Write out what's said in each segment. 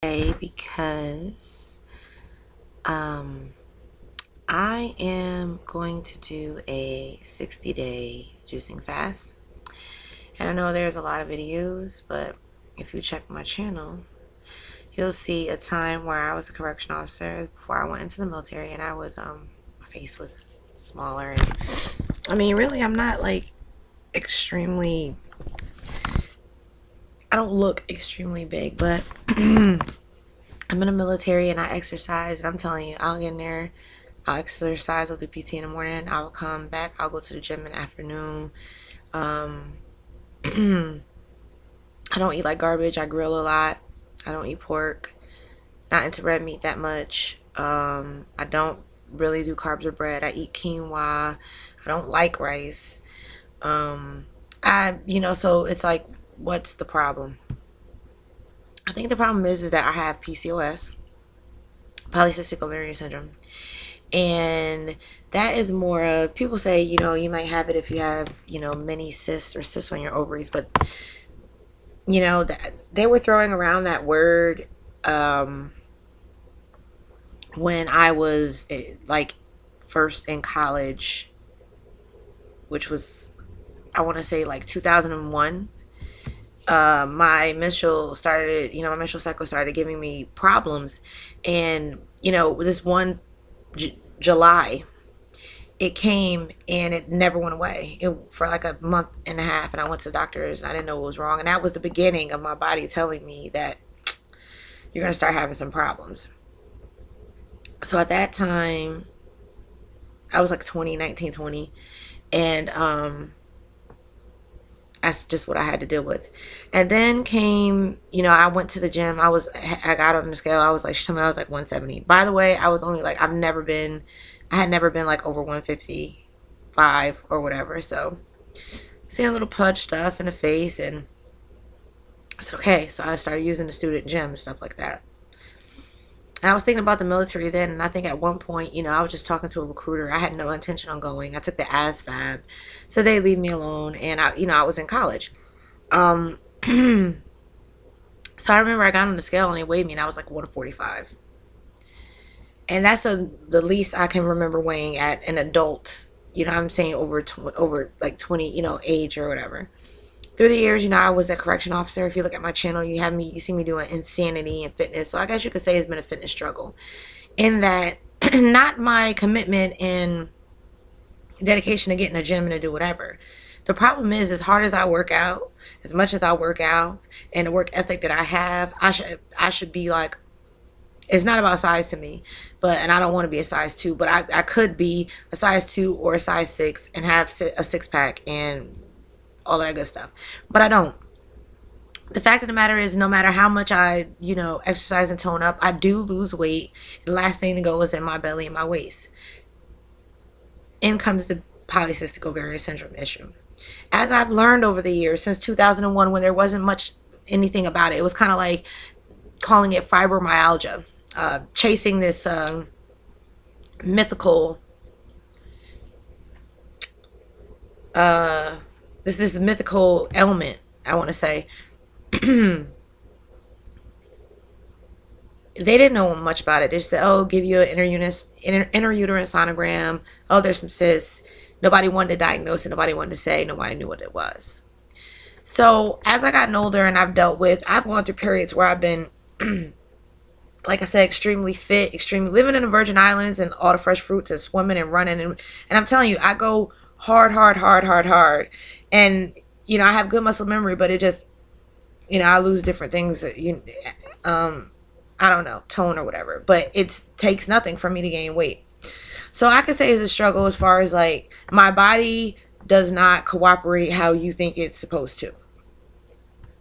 Because I am going to do a 60-day juicing fast. And I know there's a lot of videos, but if you check my channel, you'll see a time where I was a correction officer before I went into the military, and I was my face was smaller, and I mean, really, I'm not like extremely, I don't look extremely big, but I'm in the military and I exercise, and I'm telling you, I'll get in there, I'll exercise, I'll do PT in the morning, I'll come back, I'll go to the gym in the afternoon. I don't eat like garbage. I grill a lot. I don't eat pork. Not into red meat that much. I don't really do carbs or bread. I eat quinoa. I don't like rice. So it's like, what's the problem? I think the problem is that I have PCOS, polycystic ovarian syndrome. And that is more of, people say, you might have it if you have, many cysts or cysts on your ovaries. But, that they were throwing around that word when I was like first in college, which was, I want to say like 2001. My menstrual cycle started giving me problems. And, this one July, it came and it never went away for like a month and a half. And I went to the doctors and I didn't know what was wrong. And that was the beginning of my body telling me that you're going to start having some problems. So at that time, I was like 19, 20. And that's just what I had to deal with. And then came, I went to the gym. I got on the scale. I was like, she told me I was like 170. By the way, I was only like, I had never been like over 155 or whatever. So seeing a little pudge stuff in the face, and I said, okay. So I started using the student gym and stuff like that. And I was thinking about the military then, and I think at one point, I was just talking to a recruiter. I had no intention on going. I took the ASVAB, so they leave me alone, and I was in college. So I remember I got on the scale and they weighed me, and I was like 145, and that's the least I can remember weighing at an adult. I'm saying over like 20, age or whatever. Through the years, I was a correction officer. If you look at my channel, you see me doing insanity and fitness. So I guess you could say it's been a fitness struggle. In that, not my commitment and dedication to get in the gym and to do whatever. The problem is, as hard as I work out, as much as I work out, and the work ethic that I have, I should be like, it's not about size to me, and I don't want to be a size 2, but I could be a size 2 or a size 6 and have a 6-pack and all that good stuff, but I don't. The fact of the matter is, no matter how much I, exercise and tone up, I do lose weight. The last thing to go is in my belly and my waist. In comes the polycystic ovarian syndrome issue. As I've learned over the years, since 2001, when there wasn't much anything about it, it was kind of like calling it fibromyalgia, chasing this mythical this mythical ailment, I want to say. They didn't know much about it. They just said, oh, give you an intrauterine sonogram. Oh, there's some cysts. Nobody wanted to diagnose it. Nobody wanted to say. Nobody knew what it was. So as I gotten older and I've gone through periods where I've been, like I said, extremely fit, extremely living in the Virgin Islands and all the fresh fruits and swimming and running. And I'm telling you, I go hard. And, I have good muscle memory, but it just, I lose different things, I don't know, tone or whatever, but it takes nothing for me to gain weight. So I could say it's a struggle as far as like my body does not cooperate how you think it's supposed to.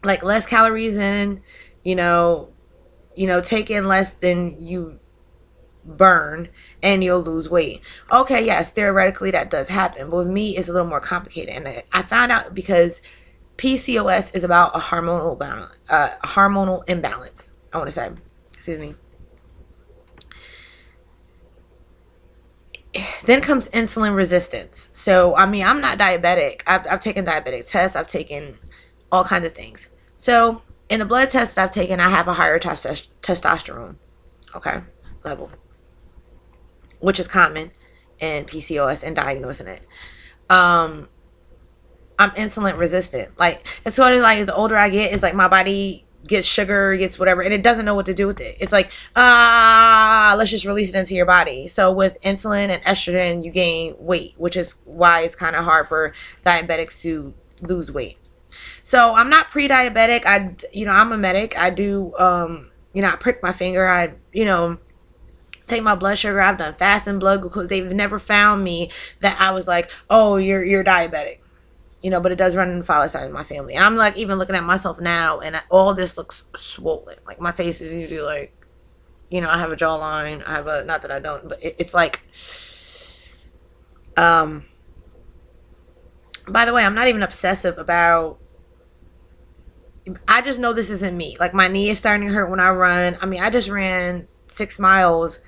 Like less calories in, take in less than you burn and you'll lose weight. Okay, yes, theoretically that does happen, but with me it's a little more complicated. And I found out because PCOS is about a hormonal imbalance, I want to say. Excuse me. Then comes insulin resistance. So, I am not diabetic. I've taken diabetic tests. I've taken all kinds of things. So, in the blood test that I've taken, I have a higher testosterone, okay, level, which is common in PCOS and diagnosing it. Um, I'm insulin resistant. Like, it's sort of like the older I get, it's like my body gets sugar, gets whatever, and it doesn't know what to do with it. It's like, let's just release it into your body. So with insulin and estrogen, you gain weight, which is why it's kind of hard for diabetics to lose weight. So I'm not pre-diabetic. I'm a medic. I do, I prick my finger. I, take my blood sugar. I've done fasting blood glucose. They've never found me that I was like, oh, you're diabetic. But it does run in the father's side of my family. And I'm like, even looking at myself now, and all this looks swollen. Like, my face is usually like, I have a jawline. I have not that I don't, but it's like, by the way, I'm not even obsessive about, I just know this isn't me. Like, my knee is starting to hurt when I run. I mean, I just ran 6 miles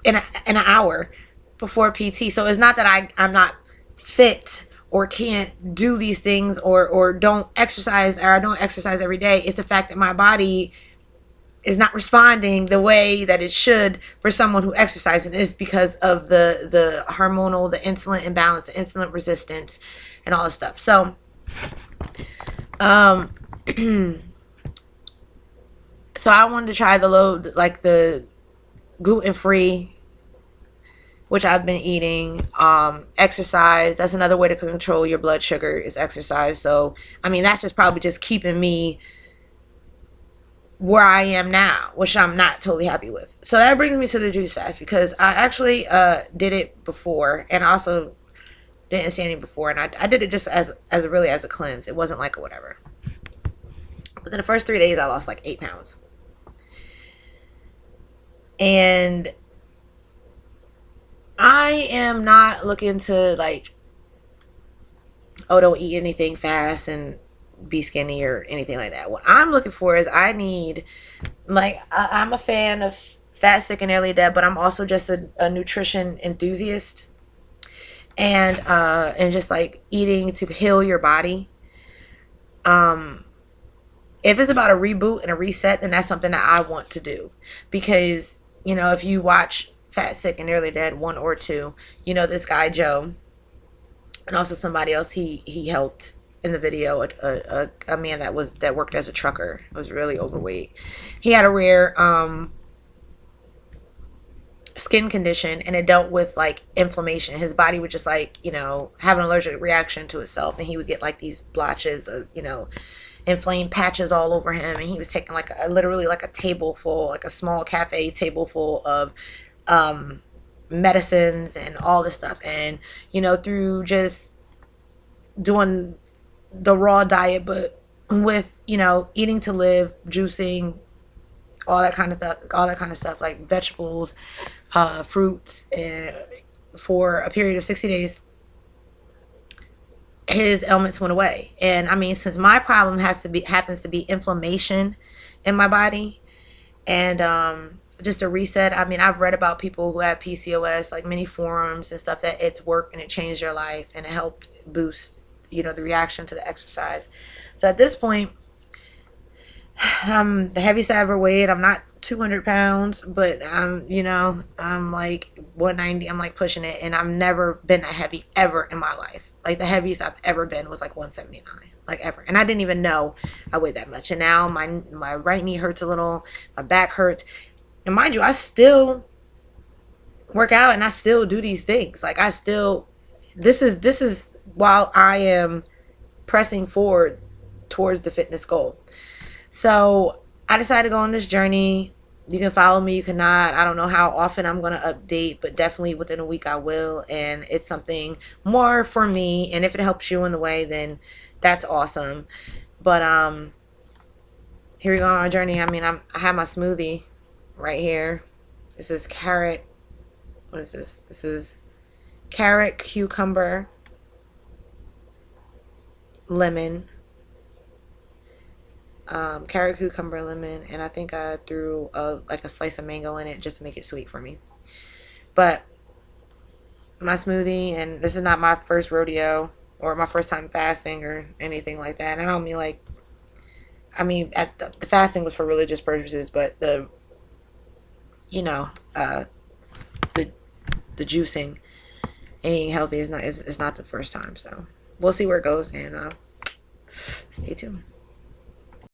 in an hour before PT. So it's not that I'm not fit or can't do these things or don't exercise, or I don't exercise every day. It's the fact that my body is not responding the way that it should for someone who exercises, and it's because of the hormonal, the insulin imbalance, the insulin resistance, and all this stuff. So so I wanted to try the gluten-free, which I've been eating. Exercise, that's another way to control your blood sugar, is exercise. So, I mean, that's just probably just keeping me where I am now, which I'm not totally happy with. So that brings me to the juice fast, because I actually did it before, and I also didn't see any before, and I did it just as a cleanse. It wasn't like a whatever. But then the first 3 days, I lost like 8 pounds. And I am not looking to like, oh, don't eat anything fast and be skinny or anything like that. What I'm looking for is, I need, like, I'm a fan of Fat, Sick, and Nearly Dead, but I'm also just a nutrition enthusiast, and just like eating to heal your body. If it's about a reboot and a reset, then that's something that I want to do, because if you watch Fat, Sick, and Nearly Dead 1 or 2, this guy Joe, and also somebody else he helped in the video, a man that worked as a trucker, was really overweight. He had a rare skin condition, and it dealt with like inflammation. His body would just like have an allergic reaction to itself, and he would get like these blotches of inflamed patches all over him. And he was taking like literally like a table full, like a small cafe table full of medicines and all this stuff. And through just doing the raw diet, but with eating to live, juicing, all that kind of stuff, like vegetables, fruits, and for a period of 60 days, his ailments went away. And I mean, since my problem happens to be inflammation in my body, and just a reset. I mean, I've read about people who have PCOS, like many forums and stuff, that it's worked and it changed their life, and it helped boost the reaction to the exercise. So at this point, I'm the heaviest I ever weighed. I'm not 200 pounds, but I'm like 190. I'm like pushing it, and I've never been that heavy ever in my life. Like, the heaviest I've ever been was like 179, like, ever. And I didn't even know I weighed that much. And now my right knee hurts a little, my back hurts. And mind you, I still work out and I still do these things. Like, this is while I am pressing forward towards the fitness goal. So I decided to go on this journey. You can follow me, you cannot. I don't know how often I'm going to update, but definitely within a week I will. And it's something more for me. And if it helps you in the way, then that's awesome. But here we go on our journey. I mean, I have my smoothie right here. This is carrot. What is this? This is carrot, cucumber, lemon. Carrot, cucumber, lemon, and I think I threw like a slice of mango in it just to make it sweet for me. But my smoothie, and this is not my first rodeo or my first time fasting or anything like that. And I don't mean like I mean, at the fasting was for religious purposes, but you know, the the juicing and eating healthy is not the first time. So we'll see where it goes, and stay tuned.